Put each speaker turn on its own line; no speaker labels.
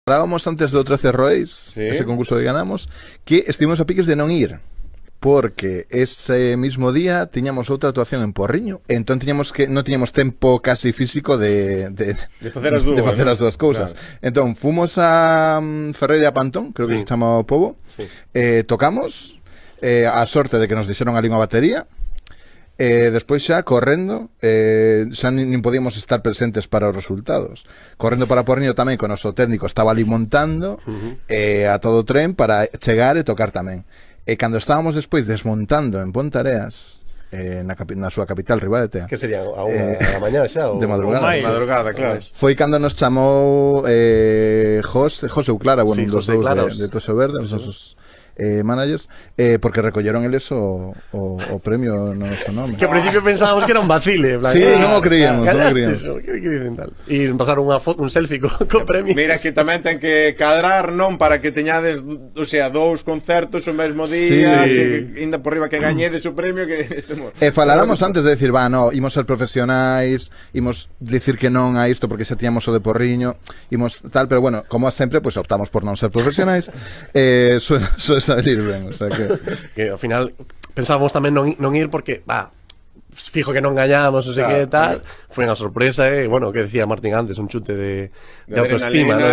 Hablábamos antes do 13 Rois,
Sí.
ese concurso que ganamos, que estivemos a piques de non ir, porque ese mismo día tiñamos outra actuación en Porriño, entón non tiñamos tempo casi físico de
facer as dúas,
facer
¿no?
as dúas cousas.
Claro.
Entón fomos a Ferreira Pantón, creo que
Sí.
se chama o pobo,
Sí.
tocamos, a sorte de que nos dixeron ali unha batería. Despois xa correndo, xa nin podíamos estar presentes para os resultados. Correndo para Porriño tamén, con o noso técnico estaba ali montando a todo tren para chegar e tocar tamén. E cando estábamos despois desmontando en Pontareas, na súa capital, Ribadetea,
Que sería a unha da mañá xa?
de madrugada.
máis.
Madrugada, claro.
Foi cando nos chamou José Clara, bueno,
Sí,
un dos
José
dous
Clara,
de Toxo Verde, os nosos managers, porque recolleron eles o premio no noso nome.
Que ao principio pensábamos que era un vacile. En plan,
Sí, non o creíamos, non o
gallaste
creíamos.
eso, que dicen tal? E pasaron unha foto, un selfie co premio.
Mira que tamén ten que cadrar, non, para que teñades, o sea, dous concertos o mesmo
Sí.
día, que inda por riba que gañedes o premio que estemos.
E faláramos antes de decir, no, imos ser profesionais, imos dicir que non a isto porque xa tiñamos o de Porriño, imos tal, pero bueno, como sempre, pues optamos por non ser profesionais. Suele salir ben, o sea
Que ao final pensábamos tamén non ir porque, fijo que non gañamos, o sei
Claro,
que tal. Foi unha sorpresa, bueno, que decía Martín antes, un chute de
De
autoestima,
adrenalina,
¿no?